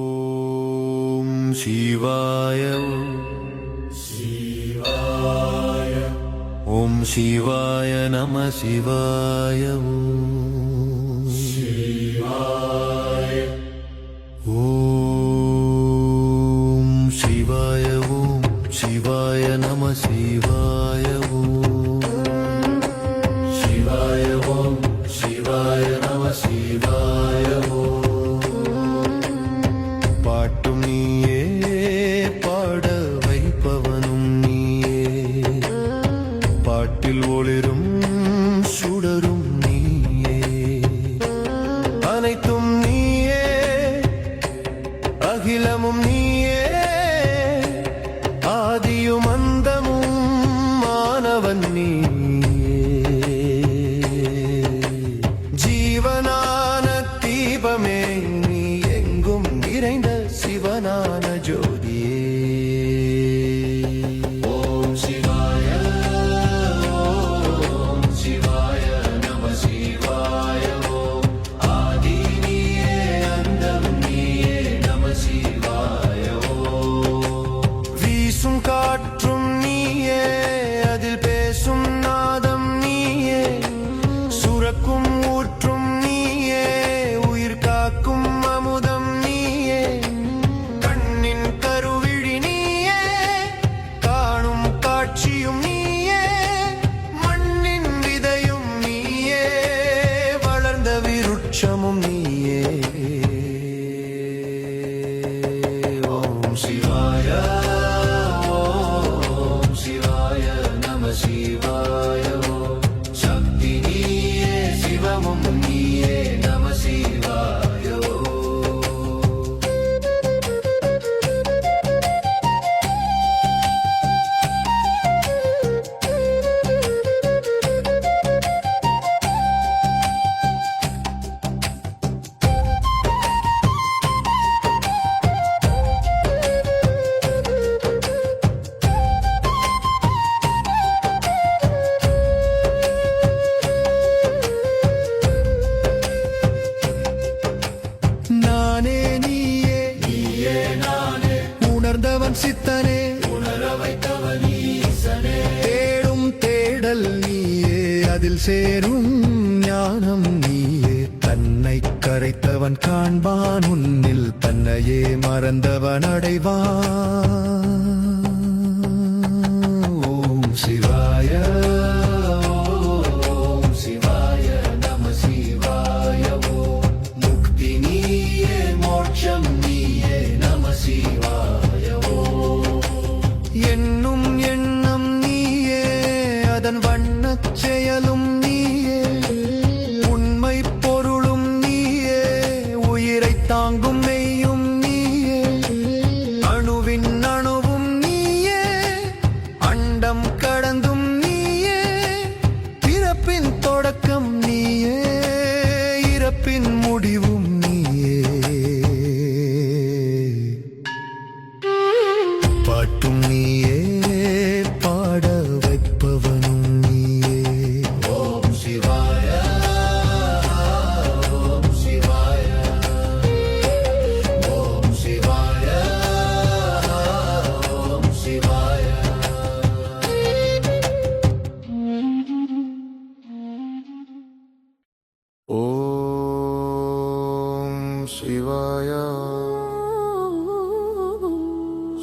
ஓம் சிவாய சிவாய ஓம் சிவாய நம சிவாய சிவாய ஓம் சிவாய ஓம் சிவாய நம சிவாய சிவாய ஓம் சிவாய நம சிவாய பாட்டும் நீயே பாட வைப்பவனும் நீயே பாட்டில் ஒளிரும் சுடரும் நீயே அனைத்தும் நீயே அகிலமும் நீயே ஆதியும் அந்தமும் மாணவன் நீயே ஜீவனான தீபமே நீ எங்கும் நிறைந்த சிவனான ஜோதியே ஓம் சிவாய ஓம் சிவாய நம சிவாய ஓம் ஆதி நீயே அந்தம் நீயே நம சிவாய ஓம் வீசும் காற்றும் நீயே அதில் பேசும் நாதம் நீயே சுரக்கும் ஊற்றும் நீயே உயிர் காக்கும் அமுதம் நீயே கண்ணின் கருவிழி நீயே காணும் காட்சியும் நீயே மண்ணின் விதையும் நீயே வளர்ந்த விருட்சமும் நீயே ஓம் சிவாய ஓம் சிவாய நம சிவாய ஓம் சக்தி நீயே சிவமும் நீயே நம சிவாய நானே நீயே நீயே நானே உணர்ந்தவன் சித்தனே உணர வைத்தவன் ஈசனே தேடும் தேடல் நீயே அதில் சேரும் ஞானம் நீயே தன்னை கரைத்தவன் காண்பான் உன்னில் தன்னையே மறந்தவன் அடைவான் ஓம் சிவாய ஓம் சிவாய நம சிவாய ஓம் முக்தி நீயே மோட்சம் நீயே நம சிவாய ஓம் எண்ணும் எண்ணம் நீயே அதன் வண்ணச் செயலும் நீயே உண்மை பொருளும் நீயே உயிரை தாங்கும் மெய்யும் நீயே அணுவின் அணுவும் நீயே அண்டம் கடந்தும் நீயே பிறப்பின் தொடக்கம் நீயே இறப்பின் முடிவும் நீயே பாட்டும் நீயே பாட வைப்பவனும் நீயே ஓம் சிவாய ஓம் சிவாய ஓம் சிவாய ஓம் சிவாய ஓம் சிவாய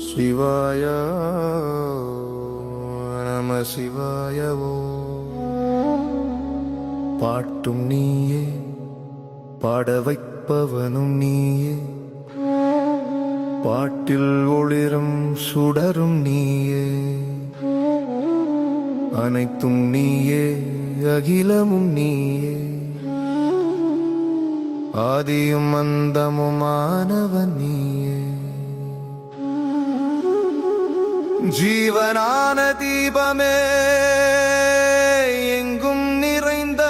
சிவாய நம சிவாய பாட்டும் நீயே பாட வைப்பவனும் நீயே பாட்டில் ஒளிரும் சுடரும் நீயே அனைத்தும் நீயே அகிலமும் நீயே ஆதியும் அந்தமுமானவன் நீயே ஜீவனான தீபமே எங்கும் நிறைந்த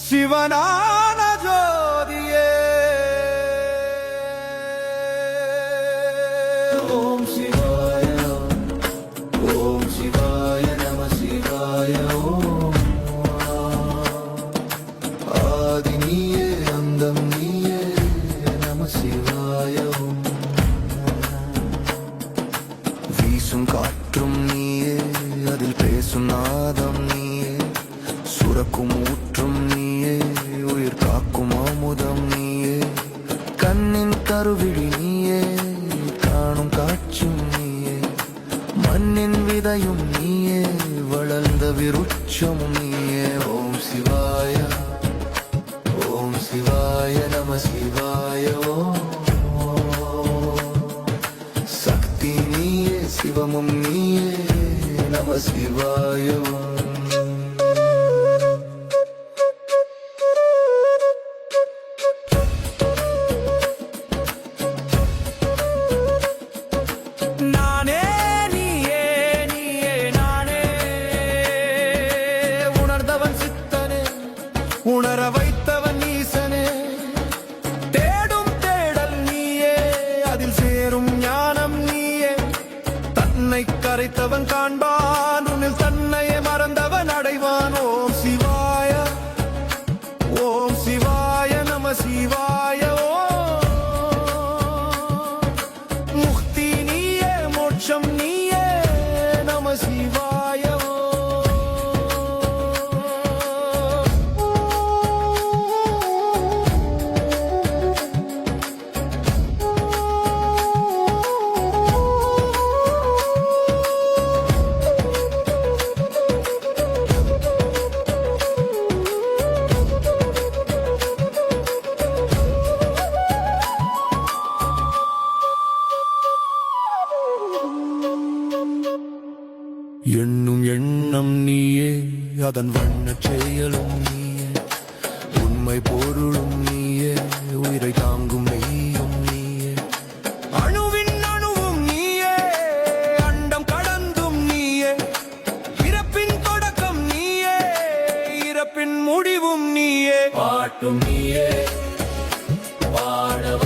சிவனான ஜோதியே ஓம் சிவாய ஓம் சிவாய நம சிவாய ஓம் ஆதி நீயே அந்தம் நீயே கருவிழி நீயே, காணும் காட்சும் நீயே, மண்ணின் விதையும் நீயே, வளர்ந்த விருட்சம் நீயே. ஓம் சிவாய, ஓம் சிவாய நம சிவாய. ஓம் சக்தி நீயே, சிவமும் நீயே, நம சிவாய. நானே நீயே, நீயே நானே, உணர்ந்தவன் சித்தனே, உணர வைத்தவன் ஈசனே, தேடும் தேடல் நீயே, அதில் சேரும் ஞானம் நீயே, தன்னை கரைத்தவன் காண்பான், உன்னில் தன்னையே மறந்தவன் அடைவான். ஓம் சிவாய, ஓம் சிவாய நம சிவாய. முக்தி நீயே, மோட்சம் நீயே, நம சிவாய. எண்ணும் எண்ணம் நீயே, அதன் வண்ணச் செயலும் நீயே, உண்மை பொருளும் நீயே, உயிரை தாங்கும் மெய்யும் நீயே, அணுவின் அணுவும் நீயே, அண்டம் கடந்தும் நீயே, பிறப்பின் தொடக்கம் நீயே, இறப்பின் முடிவும் நீயே, பாட்டும் நீயே, பாடவ